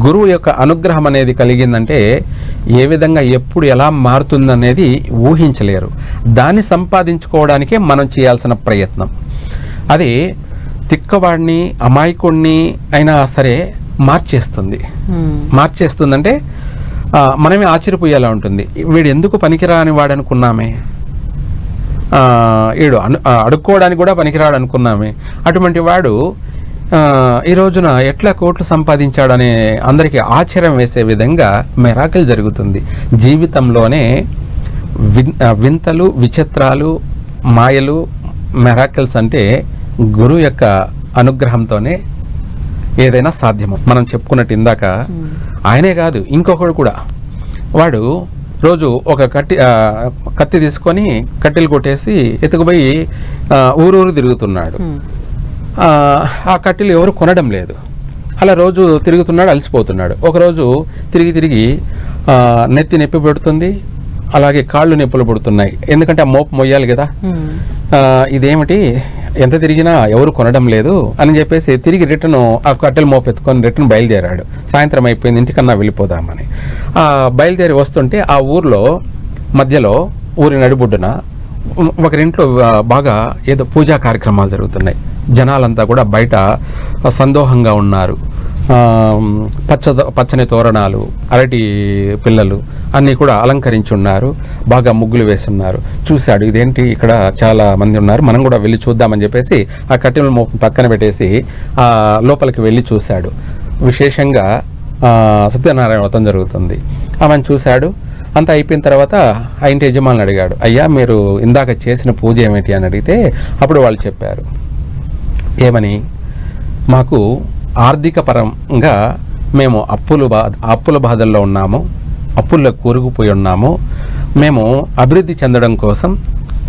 గురువు యొక్క అనుగ్రహం అనేది కలిగిందంటే ఏ విధంగా ఎప్పుడు ఎలా మారుతుందనేది ఊహించలేరు. దాన్ని సంపాదించుకోవడానికే మనం చేయాల్సిన ప్రయత్నం. అది తిక్కవాడిని అమాయకుడిని అయినా సరే మార్చేస్తుందంటే మనమే ఆశ్చర్యపోయేలా ఉంటుంది. వీడు ఎందుకు పనికిరాని వాడు అనుకున్నామే, వీడు అడుక్కోవడానికి కూడా పనికిరాడు అనుకున్నామే, అటువంటి వాడు ఈ రోజున ఎట్లా కోట్లు సంపాదించాడనే అందరికీ ఆశ్చర్యం వేసే విధంగా మిరాకిల్ జరుగుతుంది. జీవితంలోనే వింతలు, విచిత్రాలు, మాయలు, మిరాకిల్స్ అంటే గురువు యొక్క అనుగ్రహంతోనే ఏదైనా సాధ్యము. మనం చెప్పుకున్నట్టు ఇందాక ఆయనే కాదు ఇంకొకడు కూడా, వాడు రోజు ఒక కత్తి తీసుకొని కట్టెలు కొట్టేసి ఎత్తుకుపోయి ఊరూరు తిరుగుతున్నాడు. ఆ కట్టెలు ఎవరు కొనడం లేదు. అలా రోజు తిరుగుతున్నాడు, అలసిపోతున్నాడు. ఒకరోజు తిరిగి నెత్తి నొప్పి పెడుతుంది, అలాగే కాళ్ళు నొప్పులు పడుతున్నాయి. ఎందుకంటే ఆ మోపు మొయ్యాలి కదా. ఇదేమిటి, ఎంత తిరిగినా ఎవరు కొనడం లేదు అని చెప్పేసి తిరిగి రిటర్న్ ఆ కట్టెల మోపు ఎత్తుకొని రిటర్న్ బయలుదేరాడు. సాయంత్రం అయిపోయింది, ఇంటికన్నా వెళ్ళిపోదామని బయలుదేరి వస్తుంటే ఆ ఊర్లో మధ్యలో ఊరి నడిబొడ్డున ఒకరింట్లో బాగా ఏదో పూజా కార్యక్రమాలు జరుగుతున్నాయి. జనాలంతా కూడా బయట సందోహంగా ఉన్నారు. పచ్చని తోరణాలు, అరటి పిల్లలు అన్నీ కూడా అలంకరించి ఉన్నారు. బాగా ముగ్గులు వేస్తున్నారు. చూశాడు, ఇదేంటి ఇక్కడ చాలా మంది ఉన్నారు, మనం కూడా వెళ్ళి చూద్దామని చెప్పేసి ఆ కట్టెల పక్కన పెట్టేసి లోపలికి వెళ్ళి చూశాడు. విశేషంగా సత్యనారాయణ వ్రతం జరుగుతుంది. ఆమెను చూశాడు. అంతా అయిపోయిన తర్వాత ఆ ఇంటి యజమానులు అడిగాడు, అయ్యా మీరు ఇందాక చేసిన పూజ ఏమిటి అని అడిగితే అప్పుడు వాళ్ళు చెప్పారు, ఏమని, మాకు ఆర్థిక పరంగా మేము అప్పుల బాధల్లో ఉన్నాము, అప్పుల్లో కూరుకుపోయి ఉన్నాము. మేము అభివృద్ధి చెందడం కోసం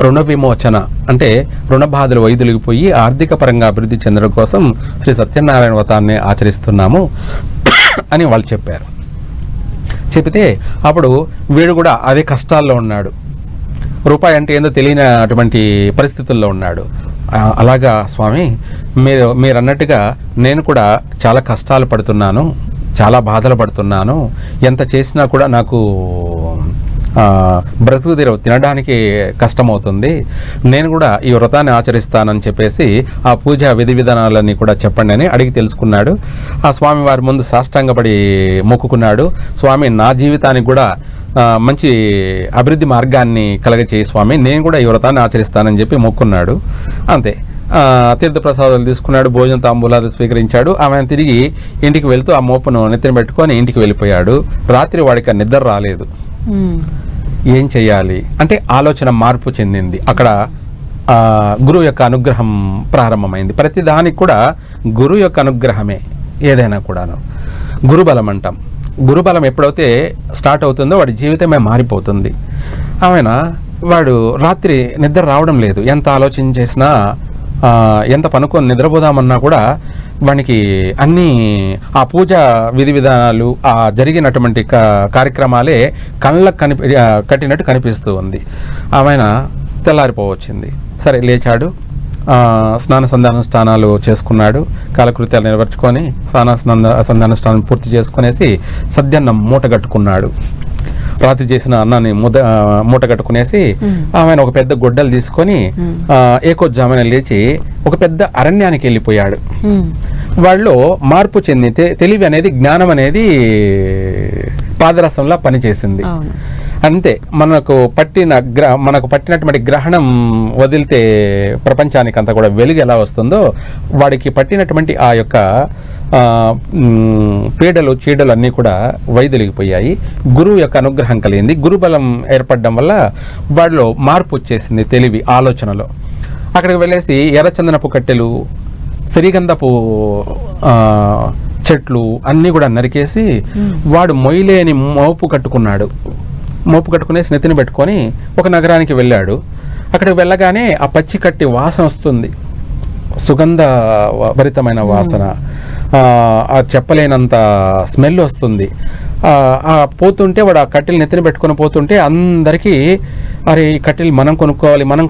రుణ విమోచన అంటే రుణ బాధలు వైదొలిగిపోయి ఆర్థిక పరంగా అభివృద్ధి చెందడం కోసం శ్రీ సత్యనారాయణ వ్రతాన్ని ఆచరిస్తున్నాము అని వాళ్ళు చెప్పారు. చెబితే అప్పుడు వీడు కూడా అదే కష్టాల్లో ఉన్నాడు. రూపాయి అంటే ఏందో తెలియనటువంటి పరిస్థితుల్లో ఉన్నాడు. అలాగా స్వామి, మీరు అన్నట్టుగా నేను కూడా చాలా కష్టాలు పడుతున్నాను, చాలా బాధలు పడుతున్నాను. ఎంత చేసినా కూడా నాకు బ్రతుకు తినడానికి కష్టమవుతుంది. నేను కూడా ఈ వ్రతాన్ని ఆచరిస్తానని చెప్పేసి ఆ పూజ విధి విధానాలన్నీ కూడా చెప్పండి అని అడిగి తెలుసుకున్నాడు. ఆ స్వామి వారి ముందు సాష్టాంగపడి మొక్కుకున్నాడు. స్వామి, నా జీవితానికి కూడా మంచి అభివృద్ధి మార్గాన్ని కలగచేయి స్వామి, నేను కూడా ఈ వ్రతాన్ని ఆచరిస్తానని చెప్పి మొక్కున్నాడు. అంతే. తీర్థప్రసాదాలు తీసుకున్నాడు, భోజన తాంబూలాలు స్వీకరించాడు. ఆమె తిరిగి ఇంటికి వెళ్తూ ఆ మోపును నెత్తిన పెట్టుకొని ఇంటికి వెళ్ళిపోయాడు. రాత్రి వాడికి నిద్ర రాలేదు. ఏం చెయ్యాలి అంటే ఆలోచన మార్పు చెందింది. అక్కడ గురువు యొక్క అనుగ్రహం ప్రారంభమైంది. ప్రతి దానికి కూడా గురువు యొక్క అనుగ్రహమే ఏదైనా కూడాను. గురుబలం అంటాం. గురుబలం ఎప్పుడైతే స్టార్ట్ అవుతుందో వాడి జీవితమే మారిపోతుంది. వాడు రాత్రి నిద్ర రావడం లేదు. ఎంత ఆలోచన చేసినా, ఎంత పనుకొని నిద్రపోదామన్నా కూడా వానికి అన్నీ ఆ పూజ విధి విధానాలు, ఆ జరిగినటువంటి కార్యక్రమాలే కళ్ళకు కట్టినట్టు కనిపిస్తూ ఉంది. ఆమెన తెల్లారిపోవచ్చింది. సరే లేచాడు, స్నానాలు చేసుకున్నాడు, కాలకృత్యాలు నెరవేర్చుకొని సంధాన స్నానం పూర్తి చేసుకునేసి సద్యన్నం మూట కట్టుకున్నాడు. రాత్రి చేసిన అన్నాన్ని మూట కట్టుకునేసి ఆమె ఒక పెద్ద గొడ్డలు తీసుకొని ఏకోజ్జామున లేచి ఒక పెద్ద అరణ్యానికి వెళ్ళిపోయాడు. వాళ్ళు మార్పు చెంది తెలివి అనేది, జ్ఞానం అనేది పాదరసంలా పనిచేసింది. అంతే. మనకు పట్టినటువంటి గ్రహణం వదిలితే ప్రపంచానికి అంతా కూడా వెలుగు ఎలా వస్తుందో వాడికి పట్టినటువంటి ఆ యొక్క పీడలు చీడలు అన్నీ కూడా వైదొలిగిపోయాయి. గురువు యొక్క అనుగ్రహం కలిగింది. గురుబలం ఏర్పడడం వల్ల వాడిలో మార్పు వచ్చేసింది, తెలివి, ఆలోచనలో. అక్కడికి వెళ్ళేసి ఎర్రచందనపు కట్టెలు, సిరిగంధపు చెట్లు అన్నీ కూడా నరికేసి వాడు మొయ్యలేని మోపు కట్టుకునేసి నెత్తిని పెట్టుకొని ఒక నగరానికి వెళ్ళాడు. అక్కడికి వెళ్ళగానే ఆ పచ్చి కట్టి వాసన వస్తుంది, సుగంధ భరితమైన వాసన, చెప్పలేనంత స్మెల్ వస్తుంది. పోతుంటే వాడు ఆ కట్టెలు నెత్తిన పెట్టుకొని పోతుంటే అందరికీ అరే ఈ కట్టెలు మనం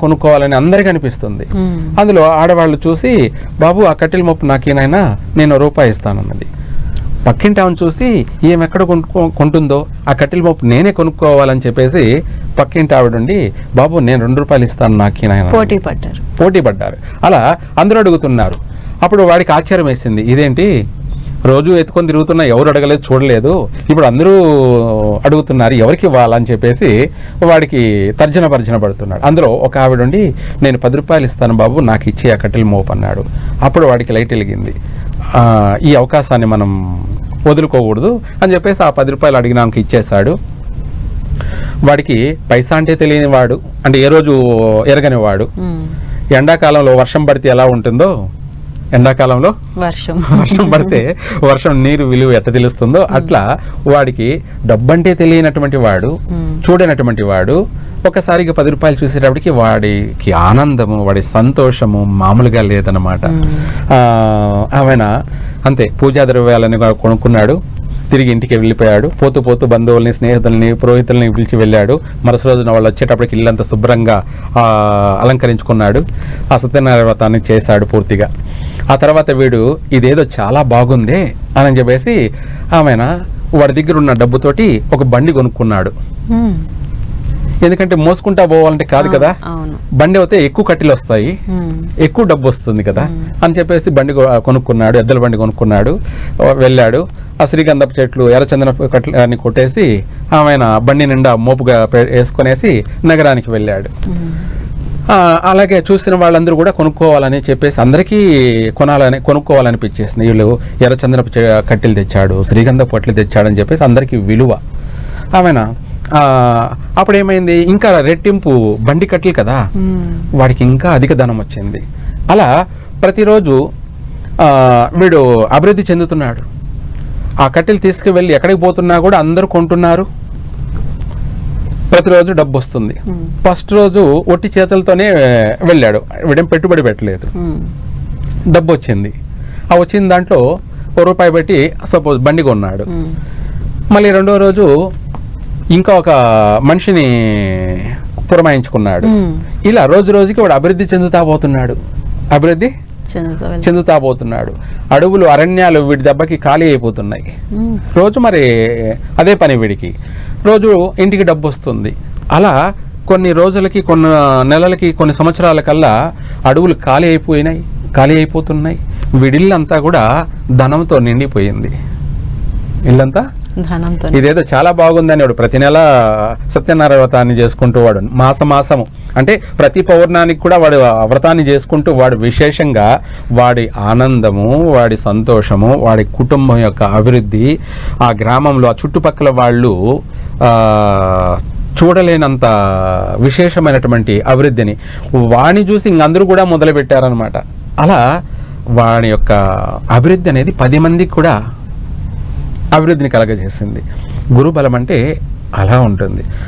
కొనుక్కోవాలని అందరికీ అనిపిస్తుంది. అందులో ఆడవాళ్ళు చూసి, బాబు ఆ కట్టెల మోపు నాకేనైనా, నేను రూపాయి ఇస్తానన్నది. పక్కింటి ఆమెను చూసి ఏం ఎక్కడ కొంటుందో ఆ కట్టెల మోపు నేనే కొనుక్కోవాలని చెప్పేసి పక్కింటి ఆవిడండి, బాబు నేను 2 రూపాయలు ఇస్తాను నాకు నాయన, పోటీ పడ్డారు. అలా అందరూ అడుగుతున్నారు. అప్పుడు వాడికి ఆశ్చర్యం వేసింది, ఇదేంటి రోజు ఎత్తుకొని తిరుగుతున్నా ఎవరు అడగలేదు చూడలేదు, ఇప్పుడు అందరూ అడుగుతున్నారు ఎవరికి ఇవ్వాలని చెప్పేసి వాడికి తర్జన పడుతున్నాడు. అందులో ఒక ఆవిడండి, నేను 10 రూపాయలు ఇస్తాను బాబు నాకు ఇచ్చి ఆ కట్టెల మోపు అన్నాడు. అప్పుడు వాడికి లైట్ వెలిగింది, ఈ అవకాశాన్ని మనం వదులుకోకూడదు అని చెప్పేసి ఆ 10 రూపాయలు అడిగినాక ఇచ్చేశాడు. వాడికి పైసా అంటే తెలియని వాడు, అంటే ఏ రోజు ఎరగని వాడు, ఎండాకాలంలో వర్షం పడితే ఎలా ఉంటుందో, ఎండాకాలంలో వర్షం పడితే వర్షం నీరు విలువ ఎట్ట తెలుస్తుందో అట్లా వాడికి డబ్బంటే తెలియనటువంటి వాడు, చూడనటువంటి వాడు ఒకసారిగా 10 రూపాయలు చూసేటప్పటికి వాడికి ఆనందము, వాడి సంతోషము మామూలుగా లేదన్నమాట. ఆమెన అంతే పూజా ద్రవ్యాలని కొనుక్కున్నాడు, తిరిగి ఇంటికి వెళ్ళిపోయాడు. పోతూ బంధువుల్ని, స్నేహితుల్ని, పురోహితుల్ని పిలిచి వెళ్ళాడు. మరుసటి రోజున వాళ్ళు వచ్చేటప్పటికి ఇల్లంతా శుభ్రంగా అలంకరించుకున్నాడు. ఆ సత్యనారాయణ వ్రతాన్ని చేశాడు పూర్తిగా. ఆ తర్వాత వీడు ఇదేదో చాలా బాగుంది అని చెప్పేసి ఆమెన వాడి దగ్గర ఉన్న డబ్బుతోటి ఒక బండి కొనుక్కున్నాడు. ఎందుకంటే మోసుకుంటా పోవాలంటే కాదు కదా, బండి అయితే ఎక్కువ కట్టెలు వస్తాయి, ఎక్కువ డబ్బు వస్తుంది కదా అని చెప్పేసి బండి కొనుక్కున్నాడు, ఎద్దుల బండి కొనుక్కున్నాడు. వెళ్ళాడు, ఆ శ్రీగంధపు చెట్లు, ఎర్రచందన కట్టెలని కొట్టేసి ఆమెన బండి నిండా మోపుగా వేసుకునేసి నగరానికి వెళ్ళాడు. అలాగే చూసిన వాళ్ళందరూ కూడా కొనుక్కోవాలని చెప్పేసి అందరికీ కొనుక్కోవాలనిపించేసింది. వీళ్ళు ఎర్రచందనపు కట్టెలు తెచ్చాడు, శ్రీగంధపు పొట్లు తెచ్చాడని చెప్పేసి అందరికీ విలువ. ఆమెన అప్పుడు ఏమైంది, ఇంకా రెట్టింపు బండి కట్టెలు కదా, వాడికి ఇంకా అధిక ధనం వచ్చింది. అలా ప్రతిరోజు వీడు అభివృద్ధి చెందుతున్నాడు. ఆ కట్టెలు తీసుకువెళ్ళి ఎక్కడికి పోతున్నా కూడా అందరూ కొంటున్నారు, ప్రతిరోజు డబ్బు వస్తుంది. ఫస్ట్ రోజు ఒట్టి చేతులతోనే వెళ్ళాడు, వీడేం పెట్టుబడి పెట్టలేదు, డబ్బు వచ్చింది. ఆ వచ్చిన దాంట్లో ₹1 పెట్టి సపోజ్ బండి కొన్నాడు. మళ్ళీ రెండో రోజు ఇంకా ఒక మనిషిని పురమాయించుకున్నాడు. ఇలా రోజు రోజుకి వాడు అభివృద్ధి చెందుతా పోతున్నాడు. అడవులు, అరణ్యాలు వీడి దెబ్బకి ఖాళీ అయిపోతున్నాయి. రోజు మరి అదే పని వీడికి, రోజు ఇంటికి డబ్బు వస్తుంది. అలా కొన్ని రోజులకి, కొన్ని నెలలకి, కొన్ని సంవత్సరాల కల్లా అడవులు ఖాళీ అయిపోతున్నాయి. వీడిల్లంతా కూడా ధనంతో నిండిపోయింది. ఇల్లంతా ఇదేదో చాలా బాగుందని వాడు ప్రతి నెల సత్యనారాయణ వ్రతాన్ని చేసుకుంటూ వాడు మాసము అంటే ప్రతి పౌర్ణానికి కూడా వాడు వ్రతాన్ని చేసుకుంటూ వాడు విశేషంగా వాడి ఆనందము, వాడి సంతోషము, వాడి కుటుంబం యొక్క అభివృద్ధి, ఆ గ్రామంలో ఆ చుట్టుపక్కల వాళ్ళు చూడలేనంత విశేషమైనటువంటి అభివృద్ధిని వాడిని చూసి ఇంకందరూ కూడా మొదలు పెట్టారనమాట. అలా వాడి యొక్క అభివృద్ధి అనేది 10 మందికి కూడా అభివృద్ధిని కలగజేసింది. గురుబలం అంటే అలా ఉంటుంది.